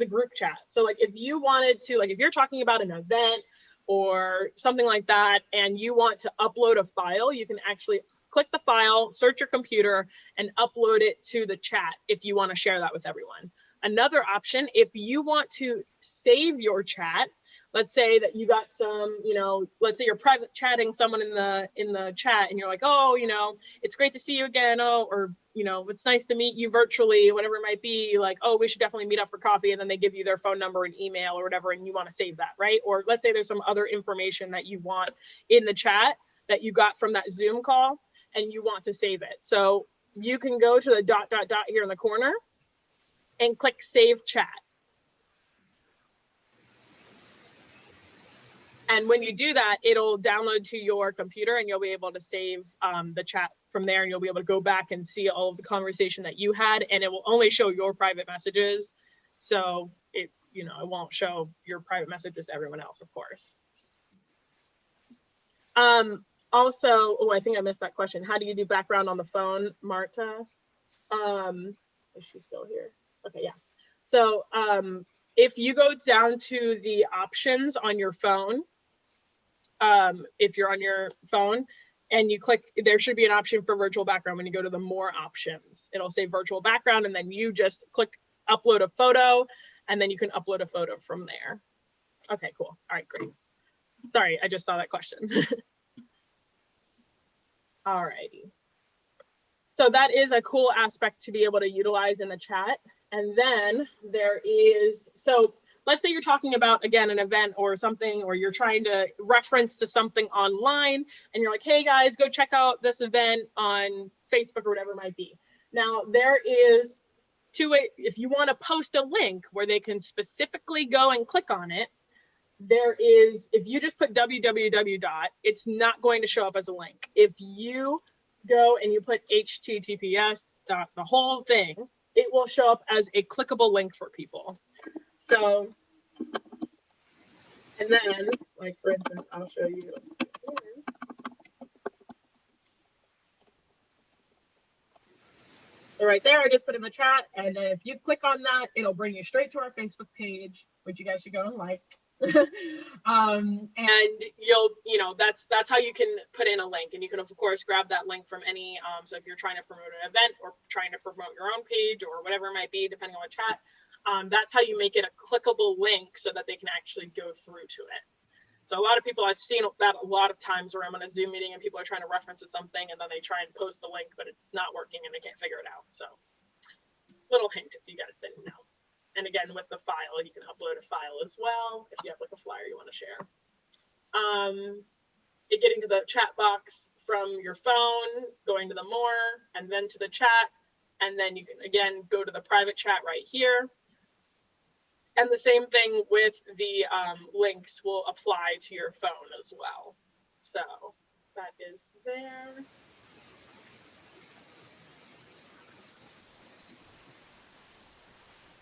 group chat. So like if you wanted to, like if you're talking about an event or something like that, and you want to upload a file, you can actually click the file, search your computer, and upload it to the chat if you want to share that with everyone. Another option, if you want to save your chat, let's say that you got some, you know, let's say you're private chatting someone in the chat and you're like, oh, you know, it's great to see you again. Oh, or, you know, it's nice to meet you virtually, whatever it might be, like, oh, we should definitely meet up for coffee. And then they give you their phone number and email or whatever, and you want to save that, right? Or let's say there's some other information that you want in the chat that you got from that Zoom call and you want to save it. So you can go to the ... here in the corner and click Save Chat. And when you do that, it'll download to your computer and you'll be able to save the chat from there, and you'll be able to go back and see all of the conversation that you had, and it will only show your private messages. So it won't show your private messages to everyone else, of course. Also, oh, I think I missed that question. How do you do background on the phone, Marta? Is she still here? Okay, yeah. So if you go down to the options on your phone, if you're on your phone and you click, there should be an option for virtual background. When you go to the more options, it'll say virtual background, and then you just click upload a photo, and then you can upload a photo from there. Okay, cool. All right, great. Sorry, I just saw that question. All righty. So that is a cool aspect to be able to utilize in the chat. And then there is, so let's say you're talking about, again, an event or something, or you're trying to reference to something online and you're like, hey guys, go check out this event on Facebook or whatever it might be. Now there is if you want to post a link where they can specifically go and click on it, there is, if you just put www dot, it's not going to show up as a link. If you go and you put https dot, the whole thing, it will show up as a clickable link for people. So, and then, like for instance, I'll show you. So right there, I just put in the chat, and then if you click on that, it'll bring you straight to our Facebook page, which you guys should go and like. And you'll, that's how you can put in a link, and you can of course grab that link from any, so if you're trying to promote an event or trying to promote your own page or whatever it might be, depending on what chat, that's how you make it a clickable link so that they can actually go through to it. So a lot of people, I've seen that a lot of times where I'm on a Zoom meeting and people are trying to reference to something and then they try and post the link, but it's not working and they can't figure it out. So little hint if you guys didn't know. And again, with the file, you can upload a file as well if you have like a flyer you want to share. Getting to the chat box from your phone, going to the more, and then to the chat. And then you can, again, go to the private chat right here. And the same thing with the links will apply to your phone as well. So that is there.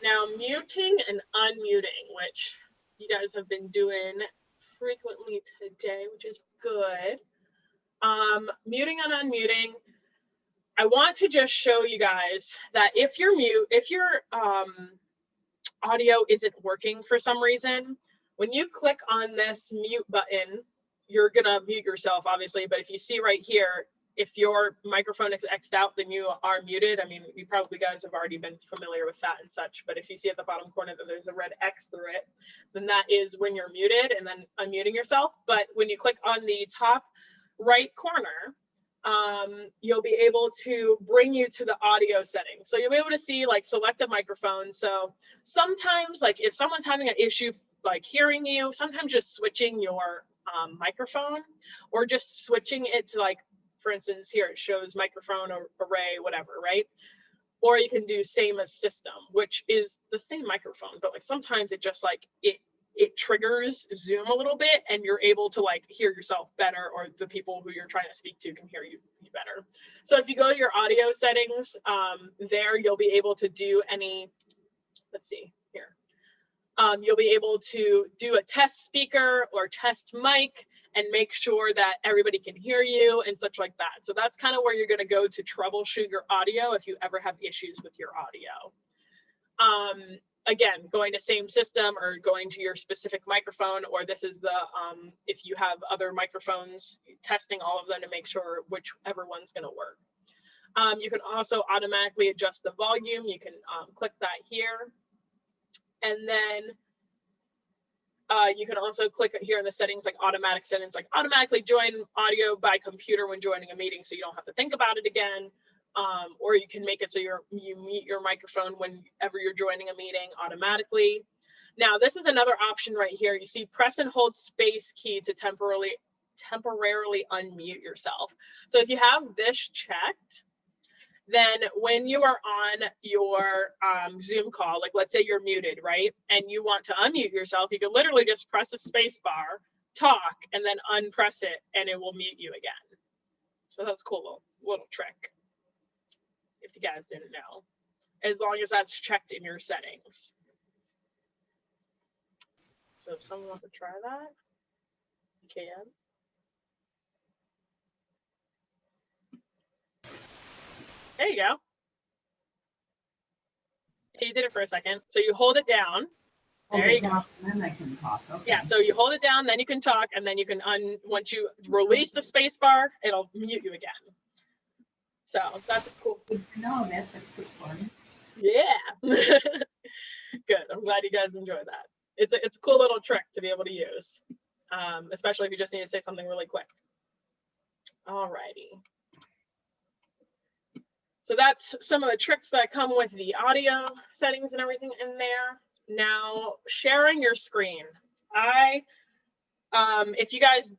Now muting and unmuting, which you guys have been doing frequently today, which is good. Muting and unmuting. I want to just show you guys that if your audio isn't working for some reason, when you click on this mute button, you're gonna mute yourself, obviously, but if you see right here, if your microphone is X'd out, then you are muted. I mean, you probably guys have already been familiar with that and such, but if you see at the bottom corner that there's a red X through it, then that is when you're muted and then unmuting yourself. But when you click on the top right corner, you'll be able to bring you to the audio settings. So you'll be able to see like select a microphone. So sometimes like if someone's having an issue like hearing you, sometimes just switching your microphone or just switching it to like, for instance, here it shows microphone or array, whatever, right? Or you can do same as system, which is the same microphone, but like sometimes it just like it triggers Zoom a little bit and you're able to like hear yourself better, or the people who you're trying to speak to can hear you better. So if you go to your audio settings, there you'll be able to do any, let's see here. You'll be able to do a test speaker or test mic and make sure that everybody can hear you and such like that. So that's kind of where you're going to go to troubleshoot your audio if you ever have issues with your audio. Again, going to same system or going to your specific microphone, or this is the, if you have other microphones, testing all of them to make sure whichever one's going to work. You can also automatically adjust the volume. You can click that here. And then you can also click here in the settings, like automatic settings, like automatically join audio by computer when joining a meeting, so you don't have to think about it again. Or you can make it so you mute your microphone whenever you're joining a meeting automatically. Now, this is another option right here. You see, press and hold space key to temporarily unmute yourself. So if you have this checked, then when you are on your Zoom call, like let's say you're muted, right? And you want to unmute yourself, you can literally just press the space bar, talk, and then unpress it, and it will mute you again. So that's a cool little trick, if you guys didn't know, as long as that's checked in your settings. So if someone wants to try that, you can. There you go. You did it for a second. So you hold it down. There you go.
And then I can talk. Okay.
Yeah, so you hold it down, then you can talk, and then you can once you release the space bar, it'll mute you again. So that's a cool.
No, that's a quick one.
Yeah. Good. I'm glad you guys enjoy that. It's a cool little trick to be able to use, especially if you just need to say something really quick. All righty. So that's some of the tricks that come with the audio settings and everything in there. Let's Now, sharing your screen. If you guys,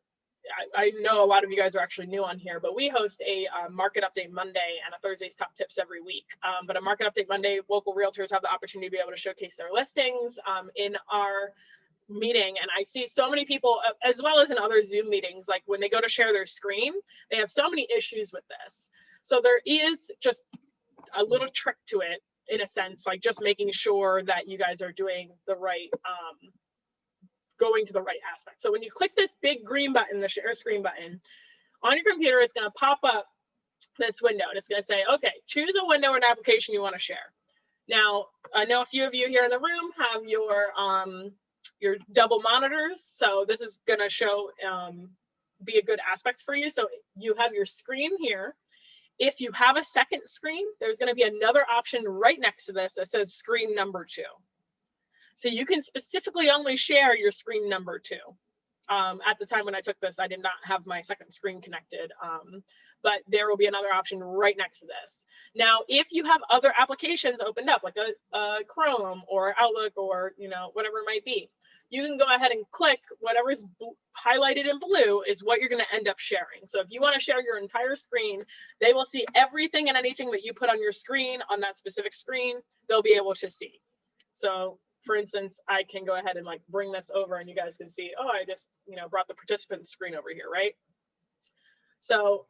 I know a lot of you guys are actually new on here, but we host a market update Monday and a Thursday's top tips every week. But a market update Monday, local realtors have the opportunity to be able to showcase their listings in our meeting. And I see so many people, as well as in other Zoom meetings, like when they go to share their screen, they have so many issues with this. So there is just a little trick to it, in a sense, like just making sure that you guys are doing the right, going to the right aspect. So when you click this big green button, the share screen button on your computer, it's going to pop up this window and it's going to say, okay, choose a window or an application you want to share. Now, I know a few of you here in the room have your double monitors. So this is going to show, be a good aspect for you. So you have your screen here. If you have a second screen, there's going to be another option right next to this that says screen number 2. So you can specifically only share your screen number 2. At the time when I took this, I did not have my second screen connected, but there will be another option right next to this. Now, if you have other applications opened up, like a Chrome or Outlook or whatever it might be, you can go ahead and click whatever's highlighted in blue is what you're going to end up sharing. So if you want to share your entire screen, they will see everything and anything that you put on your screen on that specific screen, they'll be able to see. So for instance, I can go ahead and like bring this over and you guys can see, oh, I just, brought the participant screen over here, right? So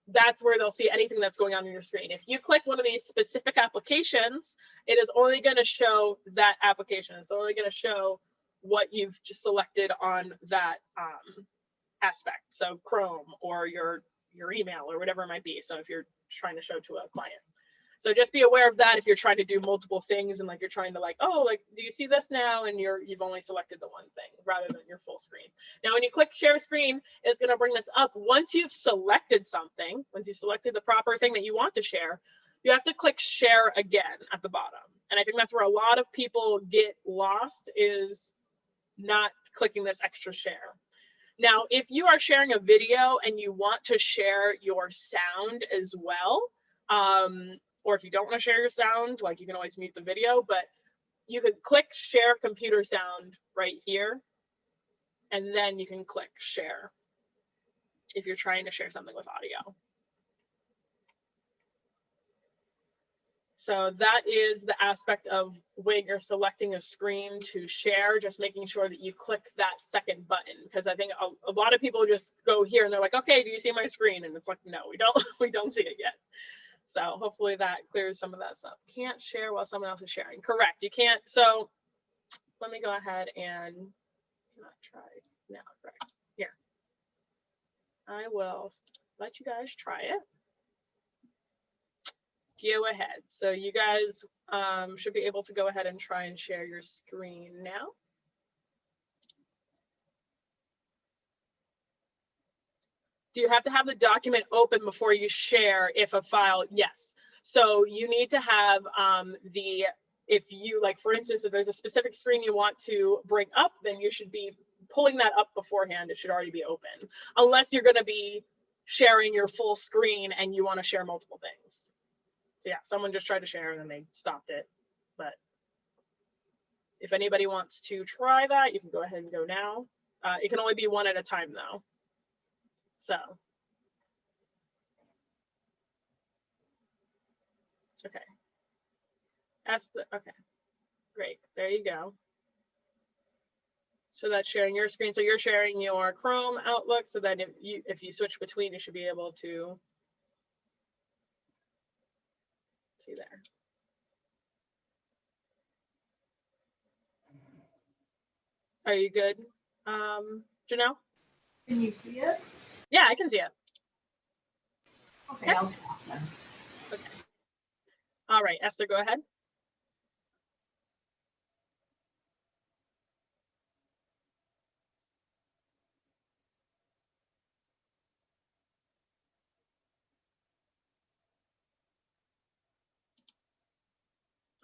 that's where they'll see anything that's going on your screen. If you click one of these specific applications, it is only going to show that application. It's only going to show what you've just selected on that aspect. So Chrome or your email or whatever it might be. So if you're trying to show to a client. So just be aware of that if you're trying to do multiple things and like you're trying to like, oh, like, do you see this now? And you've only selected the one thing rather than your full screen. Now, when you click share screen, it's going to bring this up. Once you've selected something, once you've selected the proper thing that you want to share, you have to click share again at the bottom. And I think that's where a lot of people get lost, is not clicking this extra share. Now, if you are sharing a video and you want to share your sound as well, or if you don't want to share your sound, like you can always mute the video, but you could click share computer sound right here. And then you can click share if you're trying to share something with audio. So that is the aspect of when you're selecting a screen to share, just making sure that you click that second button, because I think a lot of people just go here and they're like, okay, do you see my screen? And it's like, no, we don't see it yet. So hopefully that clears some of that stuff. Can't share while someone else is sharing. Correct, you can't. So let me go ahead and try now. Correct. Here, I will let you guys try it. Go ahead. So you guys should be able to go ahead and try and share your screen now. Do you have to have the document open before you share if a file? Yes. So you need to have if you, like, for instance, if there's a specific screen you want to bring up, then you should be pulling that up beforehand. It should already be open, unless you're going to be sharing your full screen and you want to share multiple things. So yeah, someone just tried to share and then they stopped it. But if anybody wants to try that, you can go ahead and go now. It can only be one at a time though. So, okay. Okay, great, there you go. So that's sharing your screen. So you're sharing your Chrome, Outlook, so then if you switch between, you should be able to see there. Are you good, Janelle?
Can you see it?
Yeah, I can see it.
Okay, I'll stop then.
Okay. All right, Esther, go ahead.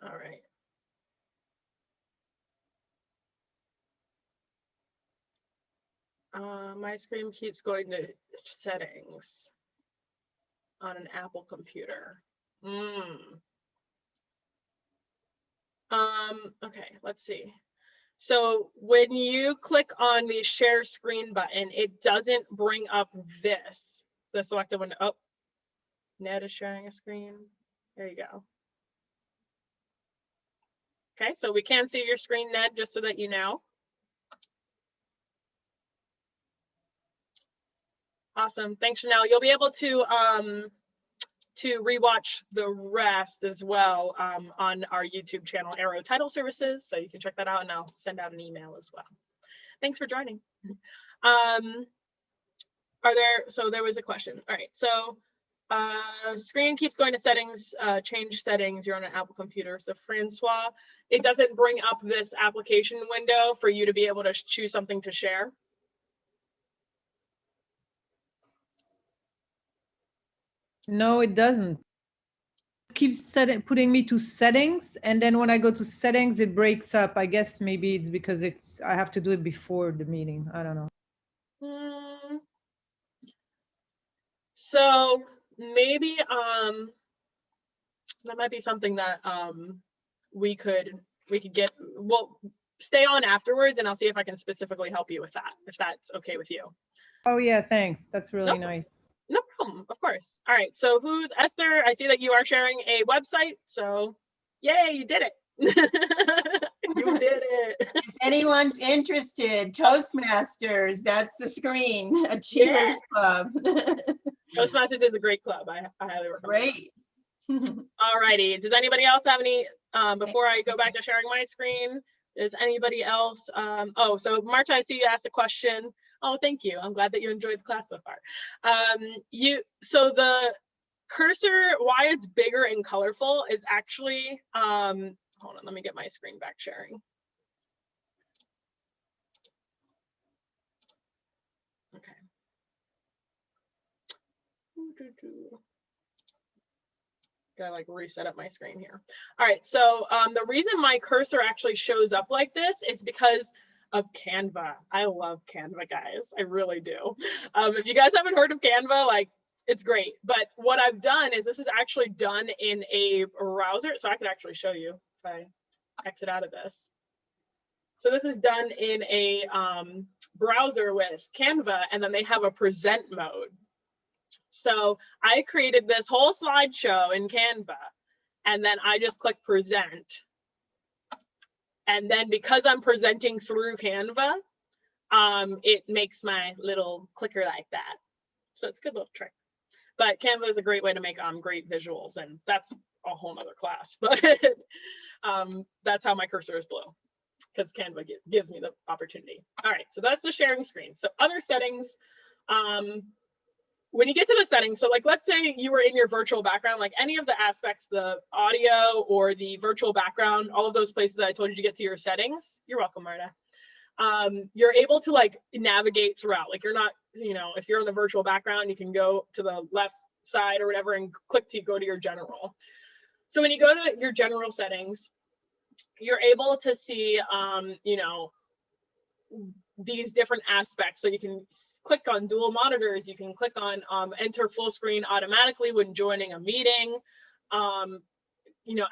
All right. My screen keeps going to settings on an Apple computer. Okay, let's see. So when you click on the share screen button, it doesn't bring up the selected window. Oh, Ned is sharing a screen. There you go. Okay, so we can see your screen, Ned, just so that you know. Awesome, thanks, Chanel. You'll be able to rewatch the rest as well on our YouTube channel, Arrow Title Services. So you can check that out, and I'll send out an email as well. Thanks for joining. So there was a question. All right, so screen keeps going to settings, change settings, you're on an Apple computer. So Francois, it doesn't bring up this application window for you to be able to choose something to share.
No, it doesn't. It keeps putting me to settings, and then when I go to settings, it breaks up. I guess maybe it's because I have to do it before the meeting. I don't know.
So maybe that might be something that we could get. Well, stay on afterwards, and I'll see if I can specifically help you with that, if that's okay with you.
Oh yeah, thanks. That's really nice.
No problem, of course. All right, so who's Esther? I see that you are sharing a website, so yay, you did it. You did it.
If anyone's interested, Toastmasters, that's the screen, Achievers Club.
Toastmasters is a great club. I highly recommend.
Great.
All righty. Does anybody else have any, before I go back to sharing my screen, does anybody else? Oh, so Marta, I see you asked a question. Oh, thank you. I'm glad that you enjoyed the class so far. So the cursor, why it's bigger and colorful is actually, hold on, let me get my screen back sharing. Okay. Gotta like reset up my screen here. All right, so the reason my cursor actually shows up like this is because of Canva. I love Canva, guys. I really do. If you guys haven't heard of Canva, like, it's great. But what I've done is this is actually done in a browser. So I could actually show you if I exit out of this. So this is done in a browser with Canva, and then they have a present mode. So I created this whole slideshow in Canva, and then I just click present. And then because I'm presenting through Canva, it makes my little clicker like that. So it's a good little trick. But Canva is a great way to make great visuals, and that's a whole nother class. But that's how my cursor is blue, because Canva gives me the opportunity. All right, so that's the sharing screen. So other settings, when you get to the settings, so like, let's say you were in your virtual background, like any of the aspects, the audio or the virtual background, all of those places that I told you to get to your settings. You're welcome, Marta. You're able to like navigate throughout. Like, you're not, if you're in the virtual background, you can go to the left side or whatever and click to go to your general. So when you go to your general settings, you're able to see, these different aspects. So you can click on dual monitors, you can click on enter full screen automatically when joining a meeting,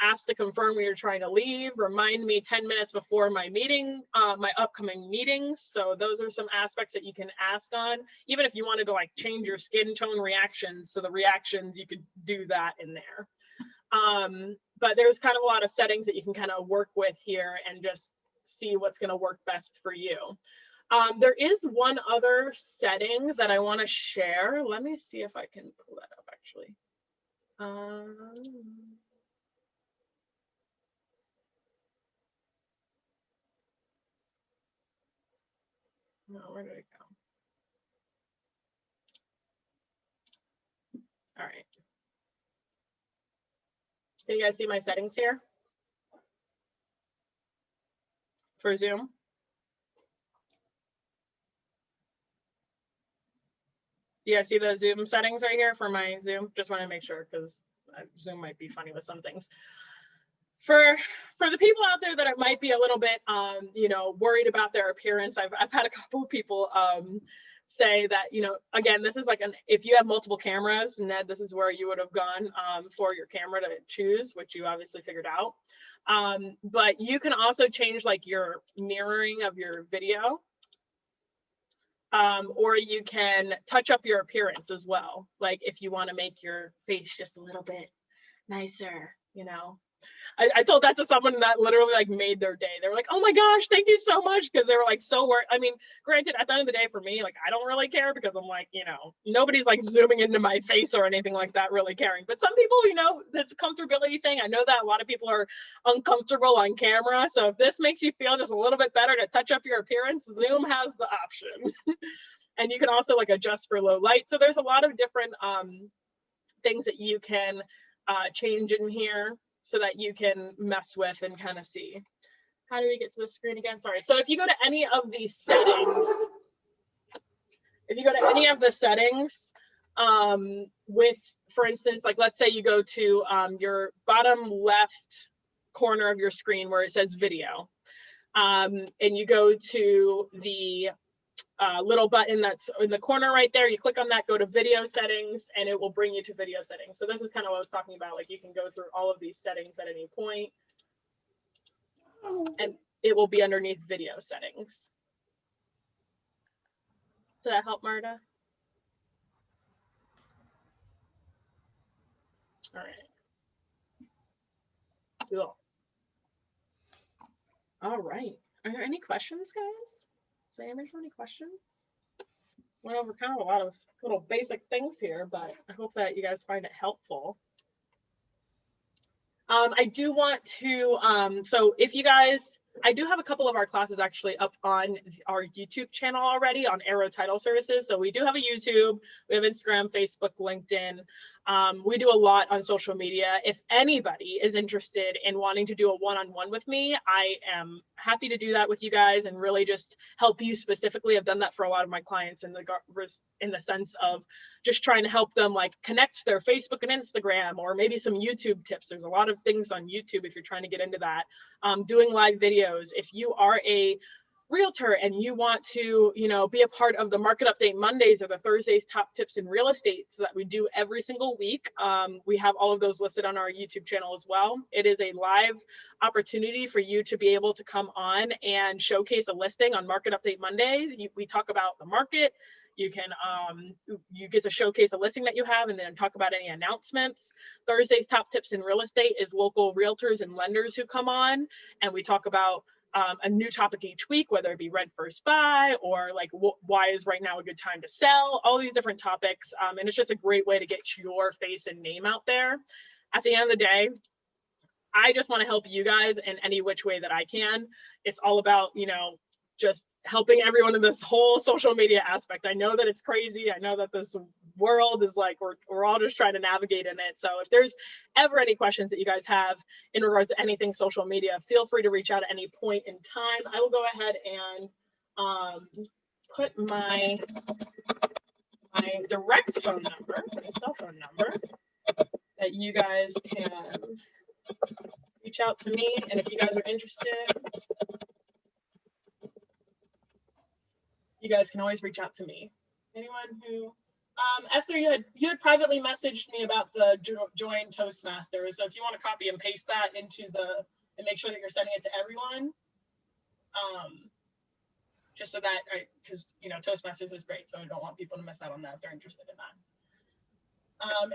ask to confirm when you're trying to leave, remind me 10 minutes before my meeting, my upcoming meetings. So those are some aspects that you can ask on. Even if you wanted to like change your skin tone reactions, so the reactions, you could do that in there. But there's kind of a lot of settings that you can kind of work with here and just see what's going to work best for you. There is one other setting that I want to share. Let me see if I can pull that up actually. No, where did it go? All right. Can you guys see my settings here for Zoom? You guys see the Zoom settings right here for my Zoom? Just want to make sure, because Zoom might be funny with some things. For the people out there that might be a little bit, worried about their appearance, I've had a couple of people say that, you know, again, this is like if you have multiple cameras, Ned, this is where you would have gone for your camera to choose, which you obviously figured out. But you can also change like your mirroring of your video. Or you can touch up your appearance as well. Like if you want to make your face just a little bit nicer, you know. I told that to someone that literally like made their day. They were like, oh my gosh, thank you so much. Because they were like so worried. I mean, granted, at the end of the day for me, like I don't really care because I'm like, you know, nobody's like zooming into my face or anything like that really caring. But some people, you know, this comfortability thing, I know that a lot of people are uncomfortable on camera. So if this makes you feel just a little bit better to touch up your appearance, Zoom has the option. And you can also like adjust for low light. So there's a lot of different things that you can change in here, so that you can mess with and kind of see. How do we get to the screen again? Sorry. So if you go to any of these settings, with, for instance, like let's say you go to your bottom left corner of your screen where it says video, and you go to the little button that's in the corner right there, you click on that, go to video settings, and it will bring you to video settings. So this is kind of what I was talking about, like you can go through all of these settings at any point, and it will be underneath video settings. Did that help, Marta? All right. Cool. All right. Are there any questions, guys? Does anybody have any questions? Went over kind of a lot of little basic things here, but I hope that you guys find it helpful. I do want to, so if you guys, I do have a couple of our classes actually up on our YouTube channel already on Arrow Title Services. So we do have a YouTube, we have Instagram, Facebook, LinkedIn. We do a lot on social media. If anybody is interested in wanting to do a one-on-one with me, I am happy to do that with you guys and really just help you specifically. I've done that for a lot of my clients in the sense of just trying to help them like connect their Facebook and Instagram, or maybe some YouTube tips. There's a lot of things on YouTube if you're trying to get into that. Doing live videos. If you are a realtor and you want to, you know, be a part of the Market Update Mondays or the Thursdays Top Tips in Real Estate, so that we do every single week. We have all of those listed on our YouTube channel as well. It is a live opportunity for you to be able to come on and showcase a listing on Market Update Mondays. We talk about the market. You can, you get to showcase a listing that you have and then talk about any announcements. Thursday's Top Tips in Real Estate is local realtors and lenders who come on, and we talk about a new topic each week, whether it be rent first buy or like why is right now a good time to sell, all these different topics. And it's just a great way to get your face and name out there. At the end of the day, I just want to help you guys in any which way that I can. It's all about, you know, just helping everyone in this whole social media aspect. I know that it's crazy. I know that this world is like, we're all just trying to navigate in it. So if there's ever any questions that you guys have in regards to anything social media, feel free to reach out at any point in time. I will go ahead and put my direct phone number, my cell phone number, that you guys can reach out to me. And if you guys are interested, you guys can always reach out to me. Anyone who, Esther, you had privately messaged me about the join Toastmasters. So if you want to copy and paste that into and make sure that you're sending it to everyone, just so that, because you know Toastmasters is great, so I don't want people to miss out on that if they're interested in that.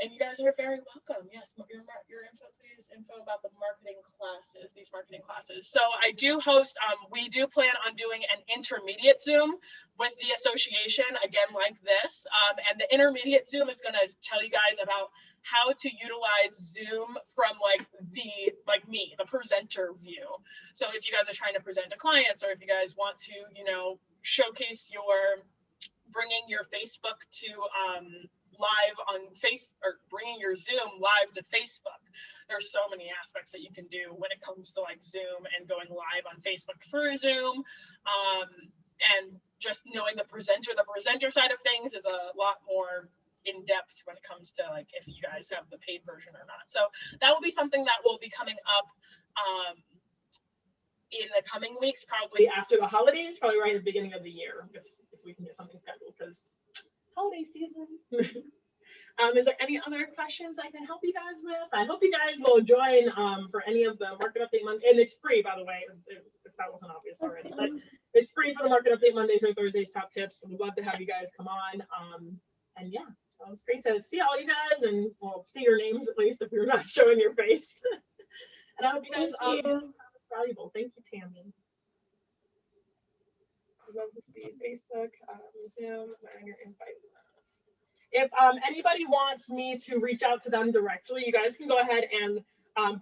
And you guys are very welcome. Yes, your info, please. Info about the marketing classes, these marketing classes. So I do host, we do plan on doing an intermediate Zoom with the association, again, like this. And the intermediate Zoom is gonna tell you guys about how to utilize Zoom from like me, the presenter view. So if you guys are trying to present to clients, or if you guys want to, you know, showcase bringing your Facebook to, live on or bringing your Zoom live to Facebook. There's so many aspects that you can do when it comes to like Zoom and going live on Facebook through Zoom. And just knowing the presenter side of things is a lot more in depth when it comes to like if you guys have the paid version or not. So that will be something that will be coming up in the coming weeks, probably after the holidays, probably right at the beginning of the year, if we can get something scheduled, because holiday season. Is there any other questions I can help you guys with? I hope you guys will join for any of the Market Update Monday, and it's free, by the way, if that wasn't obvious already, but it's free for the Market Update Mondays or Thursdays Top Tips. We'd love to have you guys come on. And yeah, so it's great to see all you guys, and well, see your names at least if you're not showing your face. And I hope you guys
Thank you.
found this valuable. Thank you, Tammy. I'd love to see Facebook, Zoom, and your invite list. If anybody wants me to reach out to them directly, you guys can go ahead and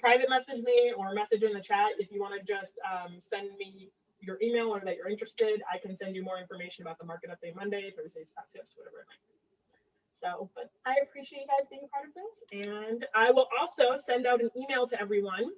private message me or message in the chat. If you want to just send me your email or that you're interested, I can send you more information about the Market Update Monday, Thursday's Top Tips, whatever it might be. So, but I appreciate you guys being a part of this. And I will also send out an email to everyone